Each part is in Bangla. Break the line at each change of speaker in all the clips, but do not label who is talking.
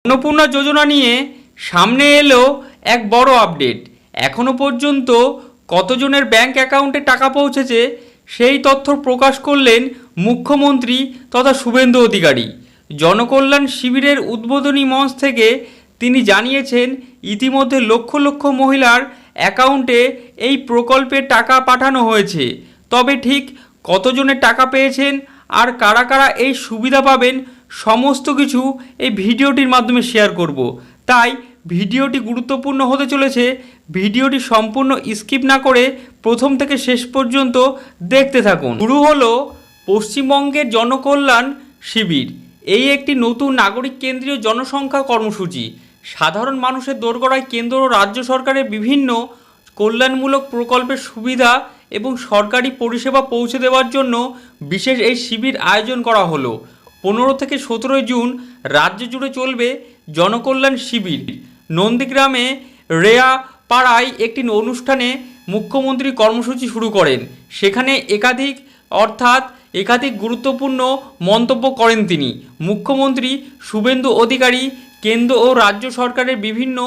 অন্নপূর্ণা যোজনা নিয়ে সামনে এলো এক বড় আপডেট। এখনো পর্যন্ত কতজনের ব্যাংক অ্যাকাউন্টে টাকা পৌঁছেছে সেই তথ্য প্রকাশ করলেন মুখ্যমন্ত্রী তথা শুভেন্দু অধিকারী। জনকল্যাণ শিবিরের উদ্বোধনী মঞ্চ থেকে তিনি জানিয়েছেন, ইতিমধ্যে লক্ষ লক্ষ মহিলার অ্যাকাউন্টে এই প্রকল্পের টাকা পাঠানো হয়েছে। তবে ঠিক কতজনের টাকা পেয়েছেন আর কারা কারা এই সুবিধা পাবেন সমস্ত কিছু এই ভিডিওটির মাধ্যমে শেয়ার করব। তাই ভিডিওটি গুরুত্বপূর্ণ হতে চলেছে। ভিডিওটি সম্পূর্ণ স্কিপ না করে প্রথম থেকে শেষ পর্যন্ত দেখতে থাকুন। শুরু হলো পশ্চিমবঙ্গের জনকল্যাণ শিবির। এই একটি নতুন নাগরিক কেন্দ্রীয় জনসংখ্যা কর্মসূচি। সাধারণ মানুষের দোরগোড়ায় কেন্দ্র ও রাজ্য সরকারের বিভিন্ন কল্যাণমূলক প্রকল্পের সুবিধা এবং সরকারি পরিষেবা পৌঁছে দেওয়ার জন্য বিশেষ এই শিবির আয়োজন করা হলো। 15 থেকে 17 জুন রাজ্য জুড়ে চলবে জনকল্যাণ শিবির। নন্দীগ্রামে রেয়া পাড়ায় একটি অনুষ্ঠানে মুখ্যমন্ত্রী কর্মসূচি শুরু করেন। সেখানে একাধিক গুরুত্বপূর্ণ মন্তব্য করেন তিনি। মুখ্যমন্ত্রী শুভেন্দু অধিকারী কেন্দ্র ও রাজ্য সরকারের বিভিন্ন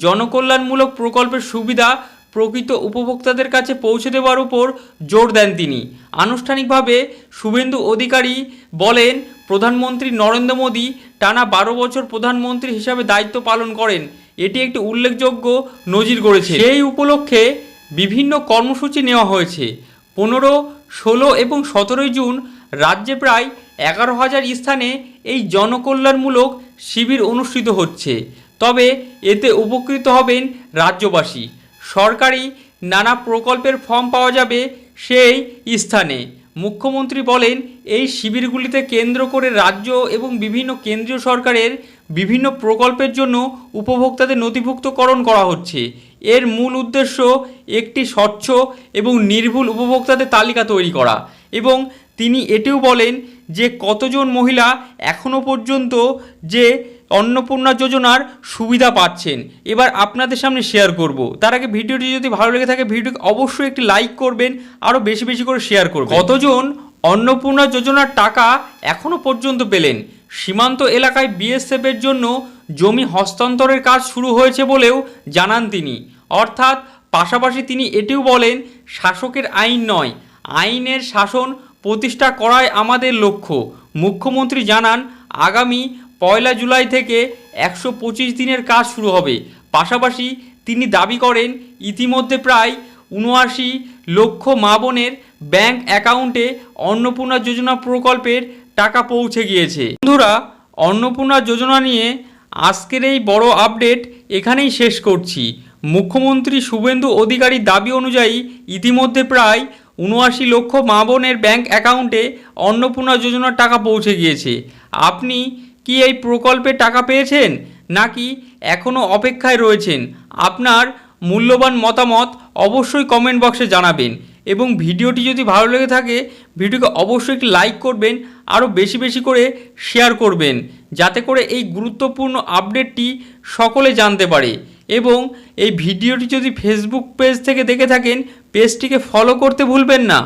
জনকল্যাণমূলক প্রকল্পের সুবিধা প্রকৃত উপভোক্তাদের কাছে পৌঁছে দেওয়ার উপর জোর দেন তিনি। আনুষ্ঠানিকভাবে শুভেন্দু অধিকারী বলেন, প্রধানমন্ত্রী নরেন্দ্র মোদী টানা 12 বছর প্রধানমন্ত্রী হিসাবে দায়িত্ব পালন করেন। এটি একটি উল্লেখযোগ্য নজির গড়েছে। সেই উপলক্ষে বিভিন্ন কর্মসূচি নেওয়া হয়েছে। 15, 16 এবং 17 জুন রাজ্যে প্রায় 11,000 স্থানে এই জনকল্যাণমূলক শিবির অনুষ্ঠিত হচ্ছে। তবে এতে উপকৃত হবেন রাজ্যবাসী। সরকারি নানা প্রকল্পের ফর্ম পাওয়া যাবে সেই স্থানে। মুখ্যমন্ত্রী বলেন, এই শিবিরগুলিতে কেন্দ্র করে রাজ্য এবং বিভিন্ন কেন্দ্রীয় সরকারের বিভিন্ন প্রকল্পের জন্য উপভোক্তাদের নথিভুক্তকরণ করা হচ্ছে। এর মূল উদ্দেশ্য একটি স্বচ্ছ এবং নির্ভুল উপভোক্তাদের তালিকা তৈরি করা। এবং তিনি এটিও বলেন যে কতজন মহিলা এখনও পর্যন্ত যে অন্নপূর্ণা যোজনার সুবিধা পাচ্ছেন এবার আপনাদের সামনে শেয়ার করব। তার আগে ভিডিওটি যদি ভালো লেগে থাকে ভিডিওকে অবশ্যই একটি লাইক করবেন, আরও বেশি বেশি করে শেয়ার করবেন। কতজন অন্নপূর্ণা যোজনার টাকা এখনও পর্যন্ত পেলেন? সীমান্ত এলাকায় বিএসএফের জন্য জমি হস্তান্তরের কাজ শুরু হয়েছে বলেও জানান তিনি। অর্থাৎ পাশাপাশি তিনি এটিও বলেন, শাসকের আইন নয়, আইনের শাসন প্রতিষ্ঠা করাই আমাদের লক্ষ্য। মুখ্যমন্ত্রী জানান, আগামী 1 জুলাই থেকে 125 দিনের কাজ শুরু হবে। পাশাপাশি তিনি দাবি করেন, ইতিমধ্যে প্রায় 79 লক্ষ মা বোনের ব্যাংক অ্যাকাউন্টে অন্নপূর্ণা যোজনা প্রকল্পের টাকা পৌঁছে গিয়েছে। বন্ধুরা, অন্নপূর্ণা যোজনা নিয়ে আজকের এই বড় আপডেট এখানেই শেষ করছি। মুখ্যমন্ত্রী শুভেন্দু অধিকারীর দাবি অনুযায়ী ইতিমধ্যে প্রায় 79 লক্ষ মা বোনের ব্যাংক অ্যাকাউন্টে অন্নপূর্ণা যোজনার টাকা পৌঁছে গিয়েছে। আপনি কি এই প্রকল্পে টাকা পেয়েছেন নাকি এখনও অপেক্ষায় রয়েছেন? আপনার মূল্যবান মতামত অবশ্যই কমেন্ট বক্সে জানাবেন। এবং ভিডিওটি যদি ভালো লেগে থাকে ভিডিওকে অবশ্যই একটি লাইক করবেন, আরও বেশি বেশি করে শেয়ার করবেন, যাতে করে এই গুরুত্বপূর্ণ আপডেটটি সকলে জানতে পারে। এবং এই ভিডিওটি যদি ফেসবুক পেজ থেকে দেখে থাকেন পেজটিকে ফলো করতে ভুলবেন না।